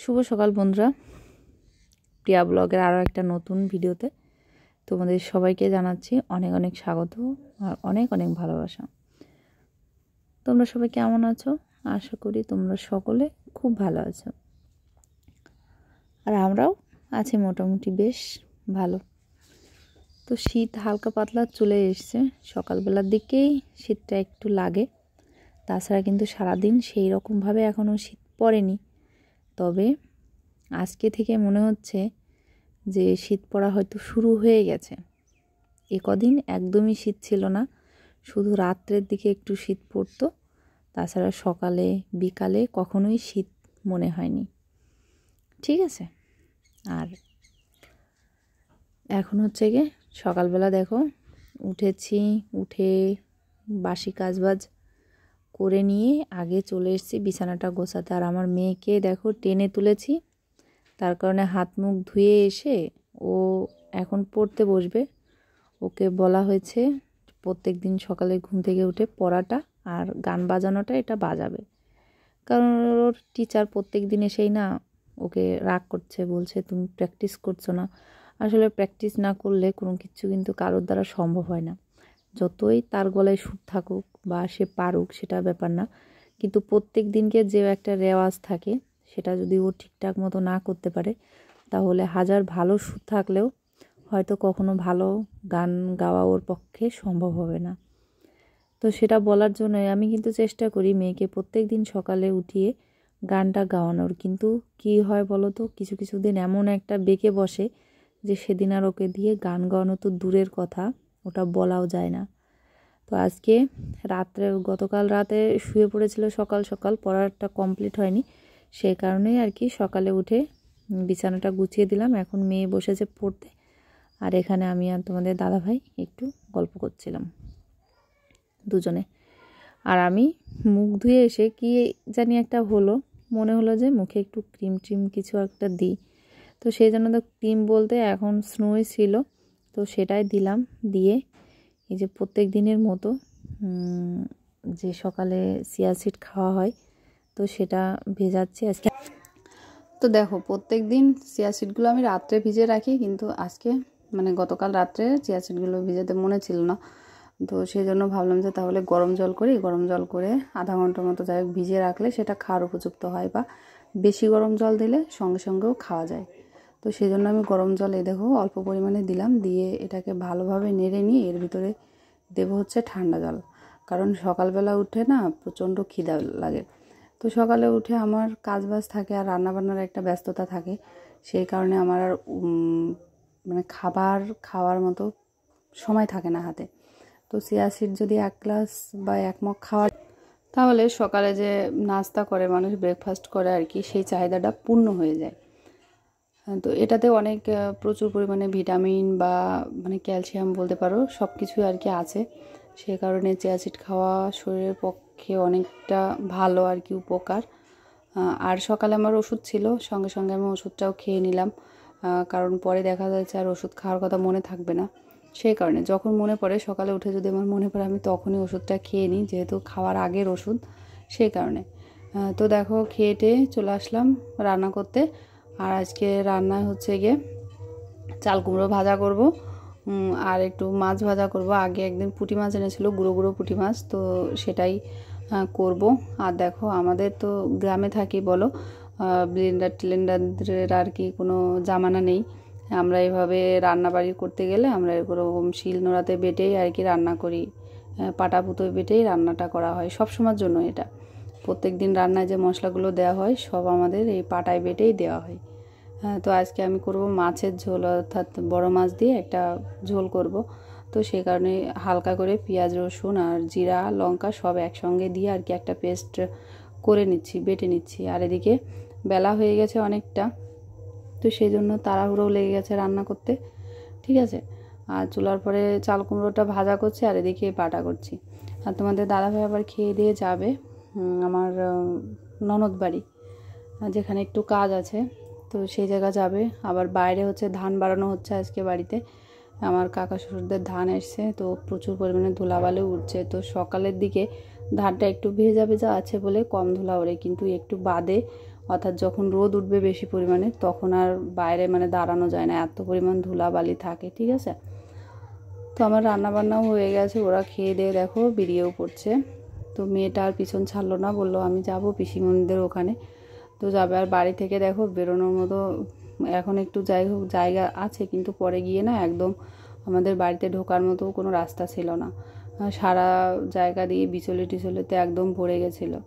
শুভ সকাল বন্ধুরা, প্রিয়া ব্লগের আরও একটা নতুন ভিডিওতে তোমাদের সবাইকে জানাচ্ছি অনেক অনেক স্বাগত আর অনেক অনেক ভালোবাসা। তোমরা সবাই কেমন আছো? আশা করি তোমরা সকলে খুব ভালো আছো, আর আমরাও আছি মোটামুটি বেশ ভালো। তো শীত হালকা পাতলা চলে এসছে, সকালবেলার দিকেই শীতটা একটু লাগে, তাছাড়া কিন্তু সারাদিন সেই রকমভাবে এখনও শীত পড়েনি। তবে আজকে থেকে মনে হচ্ছে যে শীত পড়া হয়তো শুরু হয়ে গেছে। এ কদিন একদমই শীত ছিল না, শুধু রাত্রের দিকে একটু শীত পড়তো, তাছাড়া সকালে বিকালে কখনোই শীত মনে হয়নি। ঠিক আছে, আর এখন হচ্ছে গিয়ে সকালবেলা দেখো উঠেছি, উঠে বাসি কাজবাজ করে নিয়ে আগে চলে এসেছি বিছানাটা গোছাতে। আর আমার মেয়েকে দেখো টেনে তুলেছি, তার কারণে হাত মুখ ধুয়ে এসে ও এখন পড়তে বসবে। ওকে বলা হয়েছে প্রত্যেক দিন সকালে ঘুম থেকে উঠে পড়াটা আর গান বাজানোটা এটা বাজাবে, কারণ ওর টিচার প্রত্যেক দিন এসেই না ওকে রাগ করছে, বলছে তুমি প্র্যাকটিস করছো না। আসলে প্র্যাকটিস না করলে কোনো কিছু কিন্তু কারোর দ্বারা সম্ভব হয় না। যতই তার গলায় সুর থাকুক বা সে পারুক সেটা ব্যাপার না, কিন্তু প্রত্যেক দিনকে যে একটা রেওয়াজ থাকে সেটা যদি ও ঠিকঠাক মতো না করতে পারে, তাহলে হাজার ভালো সুর থাকলেও হয়তো কখনো ভালো গান গাওয়া ওর পক্ষে সম্ভব হবে না। তো সেটা বলার জন্যই আমি কিন্তু চেষ্টা করি মেয়েকে প্রত্যেক দিন সকালে উঠিয়ে গানটা গাওয়ানোর। কিন্তু কি হয় বলো তো, কিছু কিছু দিন এমন একটা বেঁকে বসে যে সেদিন আর ওকে দিয়ে গান গাওয়ানো তো দূরের কথা, ওটা বলাও যায় না। তো আজকে রাত্রে, গতকাল রাতে শুয়ে পড়েছিল, সকাল সকাল পড়াটা কমপ্লিট হয়নি, সেই কারণেই আর কি সকালে উঠে বিছানাটা গুছিয়ে দিলাম। এখন মেয়ে বসেছে পড়তে, আর এখানে আমি আর তোমাদের দাদাভাই একটু গল্প করছিলাম দুজনে। আর আমি মুখ ধুয়ে এসে কি জানি একটা হলো, মনে হলো যে মুখে একটু ক্রিম ট্রিম কিছু একটা দিই। তো সেই জন্য তো ক্রিম বলতে এখন স্নোই ছিল, তো সেটাই দিলাম। দিয়ে এই যে প্রত্যেক দিনের মতো যে সকালে চিয়া সিড খাওয়া হয়, তো সেটা ভেজাচ্ছি আজকে। তো দেখো প্রত্যেক দিন চিয়া সিডগুলো আমি রাত্রে ভিজে রাখি, কিন্তু আজকে মানে গতকাল রাত্রে চিয়া সিডগুলো ভিজাতে মনে ছিল না, তো সেই জন্য ভাবলাম যে তাহলে গরম জল করি। গরম জল করে আধা ঘন্টার মতো যাই ভিজিয়ে রাখলে সেটা খাওয়ার উপযুক্ত হয়, বা বেশি গরম জল দিলে সঙ্গে সঙ্গেও খাওয়া যায়। তো সেই জন্য আমি গরম জল এই দেখো অল্প পরিমাণে দিলাম, দিয়ে এটাকে ভালোভাবে নেড়ে নিয়ে এর ভিতরে দেবো হচ্ছে ঠান্ডা জল। কারণ সকালবেলা উঠে না প্রচণ্ড খিদা লাগে, তো সকালে উঠে আমার কাজবাজ থাকে আর রান্নাবান্নার একটা ব্যস্ততা থাকে, সেই কারণে আমার আর মানে খাবার খাওয়ার মতো সময় থাকে না হাতে। তো চিয়া সিড যদি 1 গ্লাস বা 1 মগ খাওয়ার, তাহলে সকালে যে নাস্তা করে মানুষ, ব্রেকফাস্ট করে আর কি, সেই চাহিদাটা পূর্ণ হয়ে যায়। তো এটাতে অনেক প্রচুর পরিমাণে ভিটামিন বা মানে ক্যালসিয়াম বলতে পারো, সব কিছুই আর কি আছে। সে কারণে চিয়া সিড খাওয়া শরীরের পক্ষে অনেকটা ভালো আর কি, উপকার। আর সকালে আমার ওষুধ ছিল, সঙ্গে সঙ্গে আমি ওষুধটাও খেয়ে নিলাম, কারণ পরে দেখা যাচ্ছে আর ওষুধ খাওয়ার কথা মনে থাকবে না। সেই কারণে যখন মনে পড়ে, সকালে উঠে যদি আমার মনে পড়ে, আমি তখনই ওষুধটা খেয়ে নিই, যেহেতু খাওয়ার আগের ওষুধ, সেই কারণে। তো দেখো খেয়ে টেয়ে চলে আসলাম রান্না করতে। আর আজকে রান্নায় হচ্ছে গিয়ে চাল কুমড়ো ভাজা করব, আর একটু মাছ ভাজা করব। আগে একদিন পুঁটি মাছ এনেছিল, গুঁড়ো গুঁড়ো পুঁটি মাছ, তো সেটাই করব। আর দেখো আমাদের তো গ্রামে থাকি বলো, ব্লেন্ডার টিলেন্ডারের আর কি কোনো জামানা নেই। আমরা এভাবে রান্নাবাড়ি করতে গেলে আমরা এরকম শিল নোড়াতে বেটেই আর কি রান্না করি, পাটা পুতোয় বেটেই রান্নাটা করা হয় সব সময়ের জন্য। এটা প্রত্যেক দিন রান্নায় যে মশলাগুলো দেওয়া হয় সব আমাদের এই পাটায় বেটেই দেওয়া হয়। তো আজকে আমি করব মাছের ঝোল, অর্থাৎ বড় মাছ দিয়ে একটা ঝোল করব। তো সেই কারণে হালকা করে পেঁয়াজ রসুন আর জিরা লঙ্কা সব একসঙ্গে দিয়ে আর কি একটা পেস্ট করে নিচ্ছি, বেটে নিচ্ছি। আর এদিকে বেলা হয়ে গেছে অনেকটা, তো সেই জন্য তাড়াহুড়োও লেগে গেছে রান্না করতে। ঠিক আছে, আর চুলার পরে চাল কুমড়োটা ভাজা করছি আর এদিকে বাটা করছি। আর তোমাদের দাদাভাই আবার খেয়ে দিয়ে যাবে আমার ননদ বাড়ি, যেখানে একটু কাজ আছে, তো সেই জায়গা যাবে। আবার বাইরে হচ্ছে ধান বাড়ানো হচ্ছে আজকে বাড়িতে, আমার কাকা শ্বশুরদের ধান এসছে, তো প্রচুর পরিমাণে ধুলাবালি উঠছে। তো সকালের দিকে ধানটা একটু ভেজা ভেজা আছে বলে কম ধুলা ওড়ে, কিন্তু একটু বাদে অর্থাৎ যখন রোদ উঠবে বেশি পরিমাণে তখন আর বাইরে মানে দাঁড়ানো যায় না, এত পরিমাণ ধুলাবালি থাকে, ঠিক আছে। তো আমার রান্নাবান্নাও হয়ে গেছে, ওরা খেয়ে দিয়ে দেখো বেরিয়েও পড়ছে। তো মেয়েটা আর পিছন ছাড়লো না, বললো আমি যাব পিসিমণিদের ওখানে। তো যাবে, আর বাড়ি থেকে দেখো বেরোনোর মতো এখন একটু যাই হোক জায়গা আছে, কিন্তু পরে গিয়ে না একদম আমাদের বাড়িতে ঢোকার মতো কোনো রাস্তা ছিল না, সারা জায়গা দিয়ে বিচলে টিচলেতে একদম ভরে গেছিলো।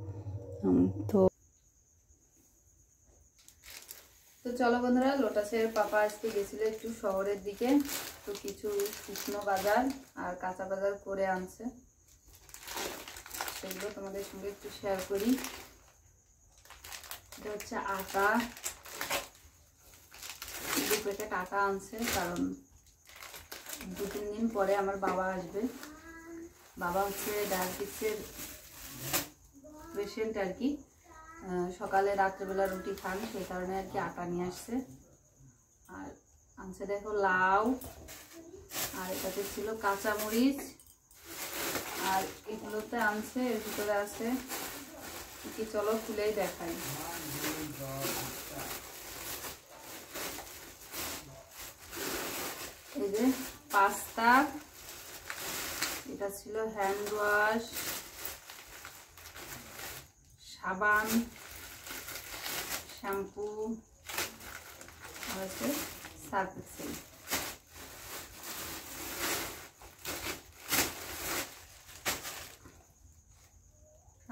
তো তো চলো বন্ধুরা, লোটাসের পাপা আজকে গেছিল একটু শহরের দিকে, তো কিছু শুকনো বাজার আর কাঁচা বাজার করে আনছে, সেগুলো তোমাদের সঙ্গে একটু শেয়ার করি। এটা হচ্ছে আটা, 2 প্যাকেট আটা আনছে, কারণ 2-3 দিন পরে আমার বাবা আসবে। বাবা হচ্ছে ডায়াবেটিসের পেশেন্ট আর কি, সকালে রাত্রেবেলা রুটি খান, সেই কারণে আর কি আটা নিয়ে আসছে। আর আনছে দেখো লাউ, আর এটাতে ছিল কাঁচামরিচ, আর এগুলোতে আনছে, এর ভিতরে আছে কি, চলো খুলেই দেখাই। এই যে পাস্তা, এটা ছিল হ্যান্ড ওয়াশ, সাবান, শ্যাম্পু, আর আছে সার্ফ এক্সেল।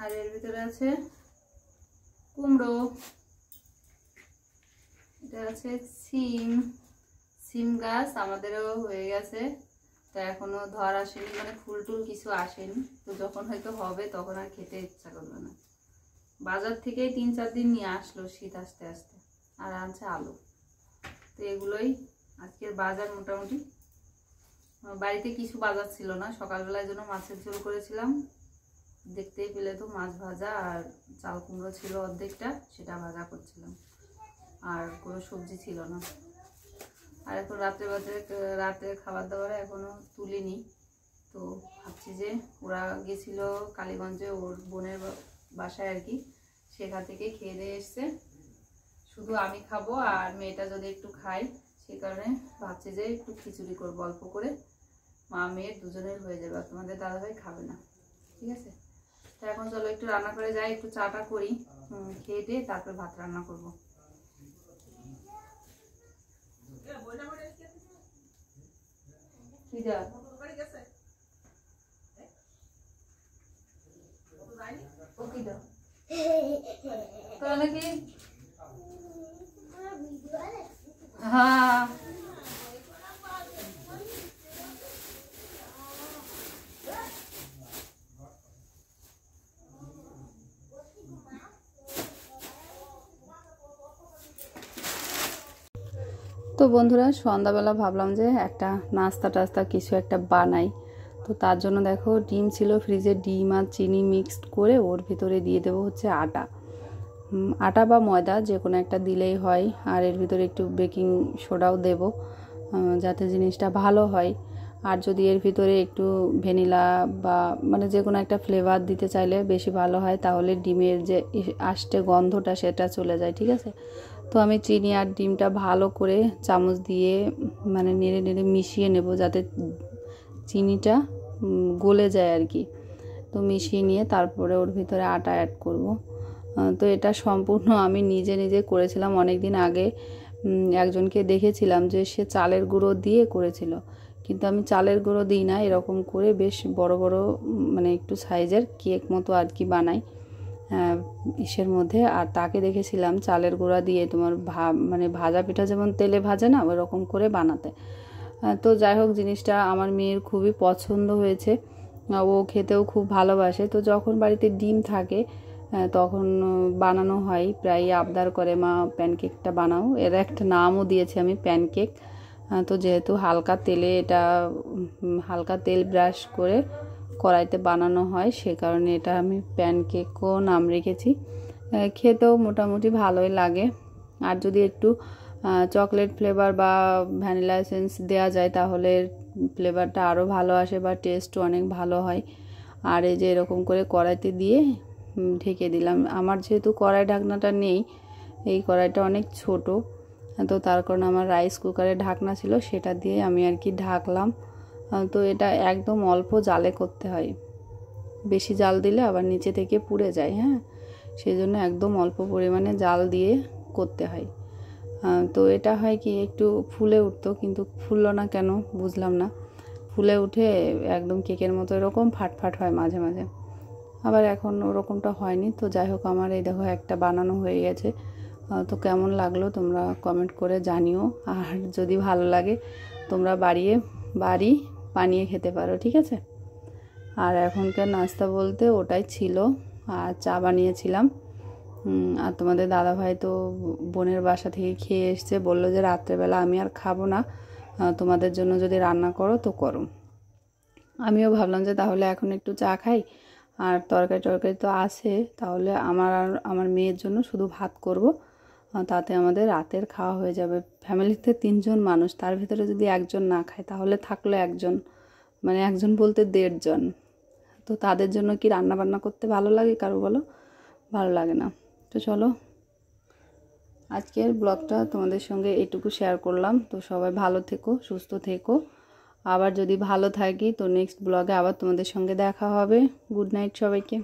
আর এর ভিতরে আছে কুমড়ো, এটা আছে সিম গাছ, আমাদেরও হয়ে গেছে, তো এখনো ধর আসেনি, মানে ফুল টুল কিছু আসেনি, তো যখন হয়তো হবে তখন আর খেতে ইচ্ছা করবে না। বাজার থেকেই 3-4 দিন নিয়ে আসলো শীত আসতে আসতে। আর আনছে আলু। তো এগুলোই আজকের বাজার মোটামুটি। বাড়িতে কিছু বাজার ছিল না, সকালবেলার জন্য মাছের ঝোল করেছিলাম, দেখতেই পেলে তো, মাছ ভাজা আর চাল কুমড়ো ছিল অর্ধেকটা, সেটা ভাজা করছিলাম, আর কোনো সবজি ছিল না। আর এখন রাতের খাবার দাবার এখনো তুলিনি, তো ভাবছি যে ওরা গেছিল কালীগঞ্জে ওর বোনের বাসায় আর কি, সেখান থেকে খেয়ে দিয়ে এসছে, শুধু আমি খাবো আর মেয়েটা যদি একটু খাই, সেই কারণে ভাবছি যে একটু খিচুড়ি করবো অল্প করে, মা মেয়ের দুজনের হয়ে যাবে, আর তোমাদের দাদাভাই খাবে না, ঠিক আছে। তো এখন চলো একটু রান্না করে যাই, একটু চাটা করি, খেয়ে দিয়ে তারপর ভাত রান্না করবো। হ্যাঁ, তো বন্ধুরা সন্ধ্যাবেলা ভাবলাম যে একটা নাস্তা টাস্তা কিছু একটা বানাই, তো তার জন্য দেখো ডিম ছিল ফ্রিজে, ডিম আর চিনি মিক্সড করে ওর ভিতরে দিয়ে দেবো হচ্ছে আটা বা ময়দা যে কোনো একটা দিলেই হয়, আর এর ভিতরে একটু বেকিং সোডাও দেবো যাতে জিনিসটা ভালো হয়। আর যদি এর ভিতরে একটু ভ্যানিলা বা মানে যে কোনো একটা ফ্লেভার দিতে চাইলে বেশি ভালো হয়, তাহলে ডিমের যে আষ্টে গন্ধটা সেটা চলে যায়, ঠিক আছে। তো আমি চিনি আর ডিমটা ভালো করে চামচ দিয়ে মানে নেড়ে নেড়ে মিশিয়ে নেব, যাতে চিনিটা গলে যায় আর কি। তো মিশিয়ে নিয়ে তারপরে ওর ভিতরে আটা অ্যাড করব। তো এটা সম্পূর্ণ আমি নিজে নিজে করেছিলাম, অনেক দিন আগে একজনকে দেখেছিলাম যে সে চালের গুঁড়ো দিয়ে করেছিল, কিন্তু আমি চালের গুঁড়ো দিই না, এরকম করে বেশ বড় বড় মানে একটু সাইজের কেক মতো আর কি বানাই ইসের মধ্যে। আর তাকে দেখেছিলাম চালের গুঁড়া দিয়ে তোমার মানে ভাজা পিঠা যেমন তেলে ভাজে না, ওরকম করে বানাতে। তো যাই হোক, জিনিসটা আমার মেয়ের খুবই পছন্দ হয়েছে, ও খেতেও খুব ভালোবাসে। তো যখন বাড়িতে ডিম থাকে তখন বানানো হয়, প্রায় আবদার করে মা প্যানকেকটা বানাও, এর একটা নামও দিয়েছি আমি প্যানকেক। তো যেহেতু হালকা তেল ব্রাশ করে কড়াইতে বানানো হয়, সে কারণে এটা আমি প্যানকেকও নাম রেখেছি। খেতেও মোটামুটি ভালোই লাগে, আর যদি একটু চকলেট ফ্লেভার বা ভ্যানিলা এসেন্স দেওয়া যায় তাহলে ফ্লেভারটা আরও ভালো আসে বা টেস্টও অনেক ভালো হয়। আর এই যে এরকম করে কড়াইতে দিয়ে ঢেকে দিলাম। আমার যেহেতু কড়াই ঢাকনাটা নেই, এই কড়াইটা অনেক ছোট, তো তার কারণে আমার রাইস কুকারে ঢাকনা ছিল, সেটা দিয়ে আমি আর কি ঢাকলাম। তো এটা একদম অল্প জালে করতে হয়, বেশি জাল দিলে আবার নিচে থেকে পুড়ে যায়। হ্যাঁ, সেই জন্য একদম অল্প পরিমাণে জাল দিয়ে করতে হয়। তো এটা হয় কি একটু ফুলে উঠতো, কিন্তু ফুললো না কেন বুঝলাম না। ফুলে উঠে একদম কেকের মতো এরকম ফাটফাট হয় মাঝে মাঝে, আবার এখন ওরকমটা হয়নি। তো যাই হোক, আমার এই দেখো একটা বানানো হয়ে গেছে। তো কেমন লাগলো তোমরা কমেন্ট করে জানিও, আর যদি ভালো লাগে তোমরা বাড়ি বানিয়ে খেতে পারো, ঠিক আছে। আর এখনকার নাস্তা বলতে ওটাই ছিল, আর চা বানিয়েছিলাম। আর তোমাদের দাদাভাই তো বোনের বাসা থেকে খেয়ে এসছে, বললো যে রাত্রেবেলা আমি আর খাবো না, তোমাদের জন্য যদি রান্না করো তো করো। আমিও ভাবলাম যে তাহলে এখন একটু চা খাই, আর তরকারি তো আছে, তাহলে আমার আর আমার মেয়ের জন্য শুধু ভাত করব, তাতে আমাদের রাতের খাওয়া হয়ে যাবে। ফ্যামিলিতে 3 জন মানুষ, তার ভিতরে যদি একজন না খায় তাহলে থাকলো একজন, মানে একজন বলতে 1.5 জন। তো তাদের জন্য কি রান্না বান্না করতে ভালো লাগে কারো, বলো? ভালো লাগে না। তো চলো, আজকের ব্লগটা তোমাদের সঙ্গে এইটুকু শেয়ার করলাম। তো সবাই ভালো থেকো, সুস্থ থেকো। আবার যদি ভালো থাকি তো নেক্সট ব্লগে আবার তোমাদের সঙ্গে দেখা হবে। গুড নাইট সবাইকে।